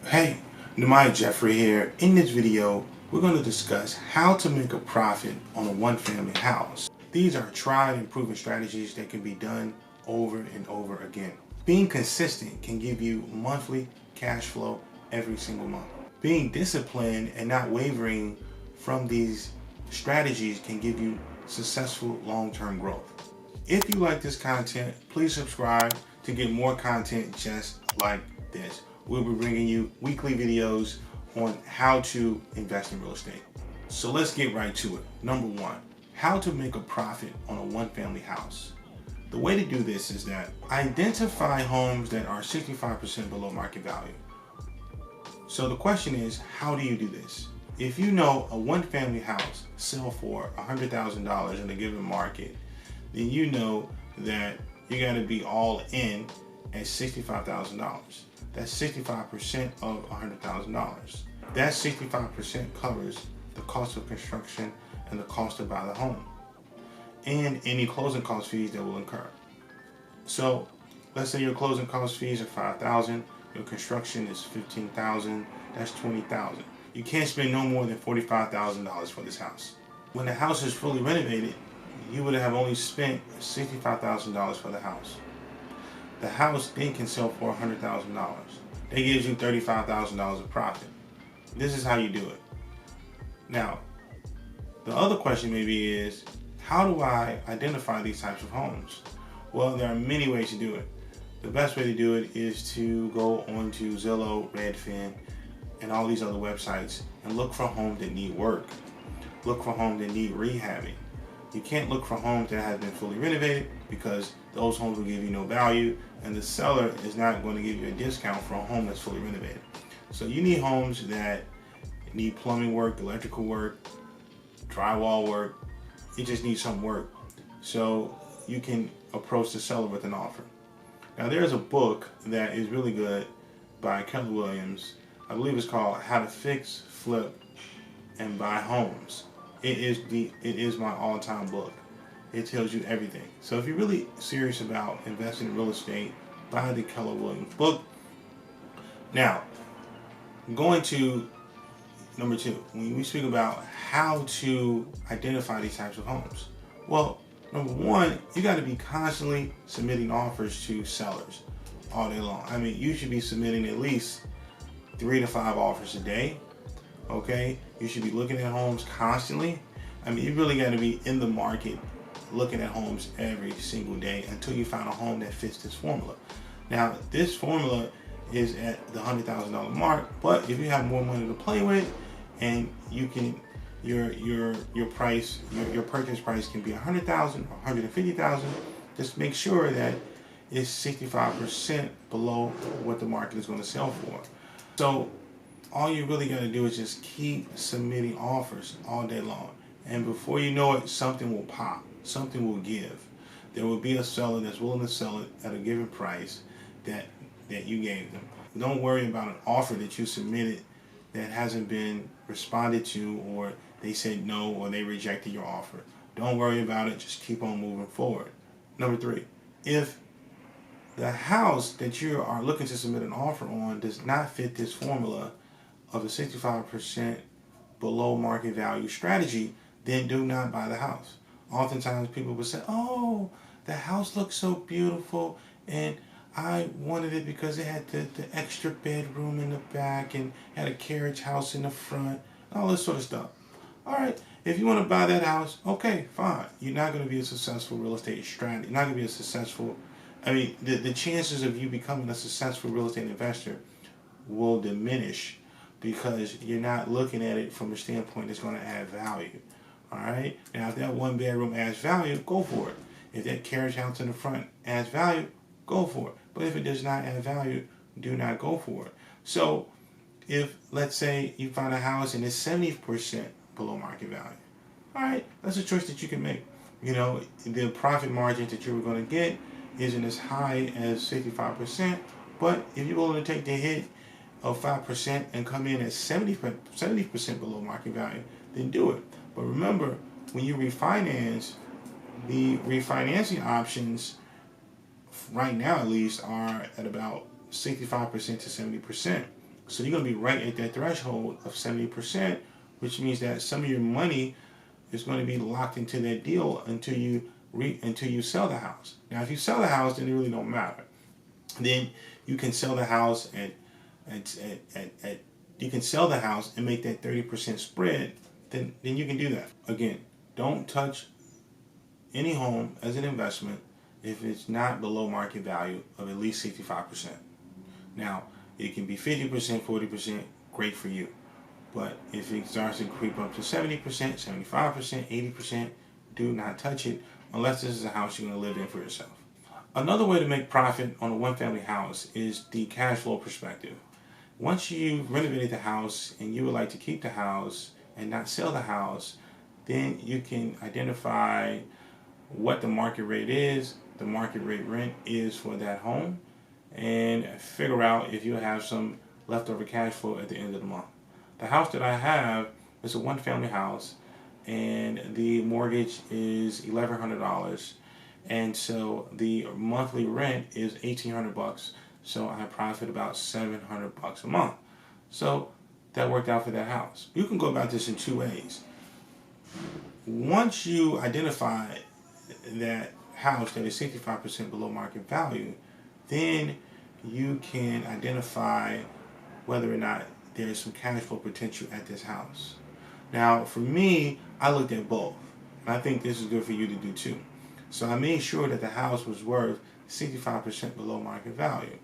Hey, Nemai Jeffrey here. In this video, we're going to discuss how to make a profit on a one-family house. These are tried and proven strategies that can be done over and over again. Being consistent can give you monthly cash flow every single month. Being disciplined and not wavering from these strategies can give you successful long-term growth. If you like this content, please subscribe to get more content just like this. We'll be bringing you weekly videos on how to invest in real estate. So let's get right to it. Number one, how to make a profit on a one-family house. The way to do this is that identify homes that are 65% below market value. So the question is, how do you do this? If you know a one-family house sell for $100,000 in a given market, then you know that you got to be all in at $65,000. That's 65% of $100,000. That 65% covers the cost of construction and the cost to buy the home and any closing cost fees that will incur. So let's say your closing cost fees are $5,000, your construction is $15,000, that's $20,000. You can't spend no more than $45,000 for this house. When the house is fully renovated, you would have only spent $65,000 for the house. The house then can sell for $100,000. That gives you $35,000 of profit. This is how you do it. Now, the other question maybe is, how do I identify these types of homes? Well, there are many ways to do it. The best way to do it is to go onto Zillow, Redfin, and all these other websites and look for homes that need work. Look for homes that need rehabbing. You can't look for homes that have been fully renovated because those homes will give you no value and the seller is not going to give you a discount for a home that's fully renovated. So you need homes that need plumbing work, electrical work, drywall work. It just needs some work. So you can approach the seller with an offer. Now there's a book that is really good by Keller Williams. I believe it's called How to Fix, Flip, and Buy Homes. It is my all-time book. It tells you everything. So if you're really serious about investing in real estate, buy the Keller Williams book. Now, going to number two, when we speak about how to identify these types of homes. Well, number one, you got to be constantly submitting offers to sellers all day long. I mean, you should be submitting at least 3 to 5 offers a day. Okay, you should be looking at homes constantly. I mean, you really got to be in the market looking at homes every single day until you find a home that fits this formula. Now, this formula is at the $100,000 mark, but if you have more money to play with and you can, your price, your purchase price can be $100,000 or $150,000, just make sure that it's 65% below what the market is going to sell for. So all you really got to do is just keep submitting offers all day long. And before you know it, something will pop. Something will give. There will be a seller that's willing to sell it at a given price that you gave them. Don't worry about an offer that you submitted that hasn't been responded to, or they said no, or they rejected your offer. Don't worry about it. Just keep on moving forward. Number three, if the house that you are looking to submit an offer on does not fit this formula of the 65% below market value strategy, then do not buy the house. Oftentimes people will say, oh, the house looks so beautiful and I wanted it because it had the extra bedroom in the back and had a carriage house in the front, all this sort of stuff. All right, if you want to buy that house, okay, fine. You're not going to be a successful real estate strategy. You're not going to be a successful, the chances of you becoming a successful real estate investor will diminish because you're not looking at it from a standpoint that's going to add value. All right. Now, if that one bedroom adds value, go for it. If that carriage house in the front adds value, go for it. But if it does not add value, do not go for it. So, if let's say you find a house and it's 70% below market value, all right, that's a choice that you can make. You know, the profit margin that you're going to get isn't as high as 65%, but if you're willing to take the hit of 5% and come in at 70% below market value, then do it. But remember, when you refinance, the refinancing options right now at least are at about 65% to 70%. So you're going to be right at that threshold of 70%, which means that some of your money is going to be locked into that deal until you sell the house. Now, if you sell the house, then it really don't matter. Then you can sell the house you can sell the house and make that 30% spread. Then you can do that. Again, don't touch any home as an investment if it's not below market value of at least 65%. Now, it can be 50%, 40%, great for you. But if it starts to creep up to 70%, 75%, 80%, do not touch it unless this is a house you're going to live in for yourself. Another way to make profit on a one-family house is the cash flow perspective. Once you've renovated the house and you would like to keep the house and not sell the house, then you can identify what the market rate is, the market rate rent is for that home, and figure out if you have some leftover cash flow at the end of the month. The house that I have is a one-family house, and the mortgage is $1,100, and so the monthly rent is $1,800. So I profit about $700 a month. So that worked out for that house. You can go about this in two ways. Once you identify that house that is 65% below market value, then you can identify whether or not there is some cash flow potential at this house. Now, for me, I looked at both, and I think this is good for you to do too. So I made sure that the house was worth 65% below market value.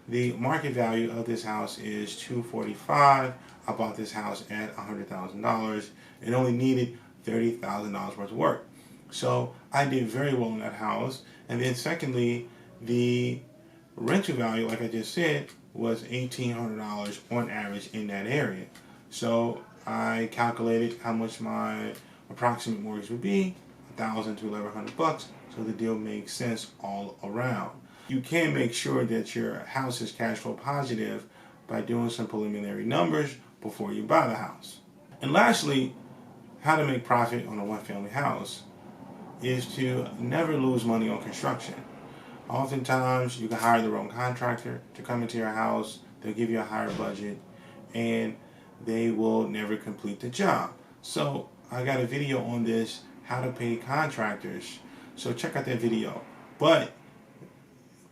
The market value of this house is $245,000. I bought this house at $100,000. It only needed $30,000 worth of work. So I did very well in that house. And then secondly, the rental value, like I just said, was $1,800 on average in that area. So I calculated how much my approximate mortgage would be, $1,000 to $1,100. So the deal makes sense all around. You can make sure that your house is cash flow positive by doing some preliminary numbers before you buy the house. And lastly, how to make profit on a one-family house is to never lose money on construction. Oftentimes, you can hire the wrong contractor to come into your house. They'll give you a higher budget, and they will never complete the job. So I got a video on this, how to pay contractors. So check out that video. But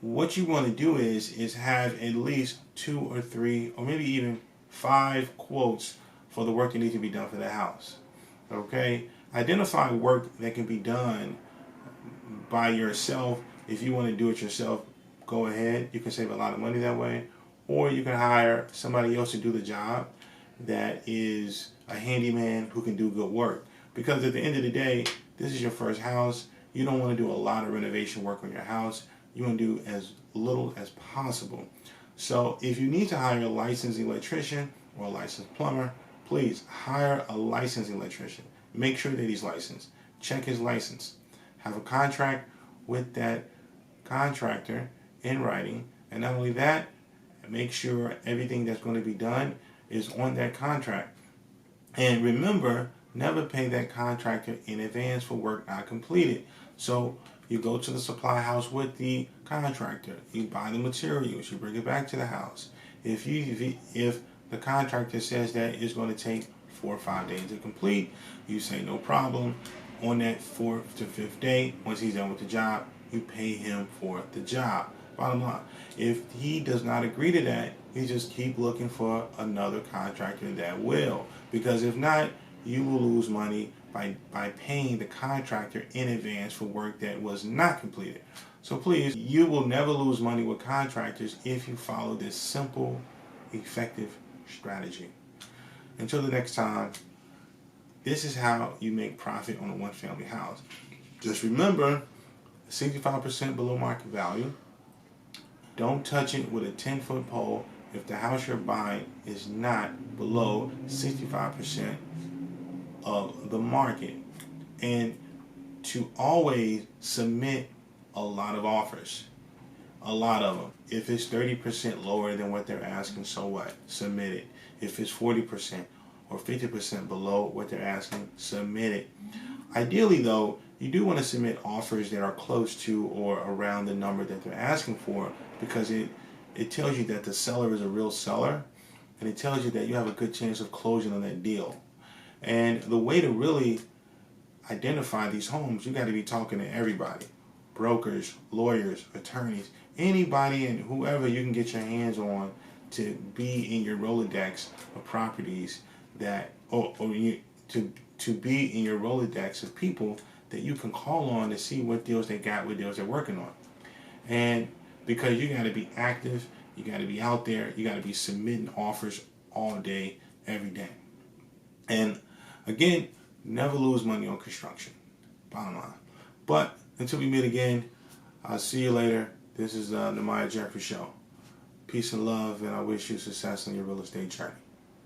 what you want to do is have at least 2 or 3 or maybe even 5 quotes for the work that needs to be done for the house. Okay? Identify work that can be done by yourself. If you want to do it yourself, go ahead. You can save a lot of money that way. Or you can hire somebody else to do the job that is a handyman who can do good work. Because at the end of the day, this is your first house. You don't want to do a lot of renovation work on your house. You want to do as little as possible. So if you need to hire a licensed electrician or a licensed plumber, please hire a licensed electrician. Make sure that he's licensed. Check his license. Have a contract with that contractor in writing. And not only that, make sure everything that's going to be done is on that contract. And remember, never pay that contractor in advance for work not completed. So you go to the supply house with the contractor. You buy the materials. You bring it back to the house. If the contractor says that it's going to take 4 or 5 days to complete, you say no problem. On that 4th to 5th day, once he's done with the job, you pay him for the job. Bottom line, if he does not agree to that, you just keep looking for another contractor that will. Because if not, you will lose money by paying the contractor in advance for work that was not completed. So please, you will never lose money with contractors if you follow this simple, effective strategy. Until the next time, this is how you make profit on a one-family house. Just remember, 65% below market value. Don't touch it with a 10-foot pole if the house you're buying is not below 65% of the market. And to always submit a lot of offers. A lot of them. If it's 30% lower than what they're asking, so what? Submit it. If it's 40% or 50% below what they're asking, submit it. Ideally, though, you do want to submit offers that are close to or around the number that they're asking for, because it tells you that the seller is a real seller and it tells you that you have a good chance of closing on that deal. And the way to really identify these homes, you got to be talking to everybody. Brokers, lawyers, attorneys, anybody and whoever you can get your hands on to be in your Rolodex of properties that, to be in your Rolodex of people that you can call on to see what deals they got, what deals they're working on. And because you got to be active, you got to be out there, you got to be submitting offers all day, every day. And again, never lose money on construction. Bottom line. But until we meet again, I'll see you later. This is the Maya Jeffrey Show. Peace and love, and I wish you success on your real estate journey.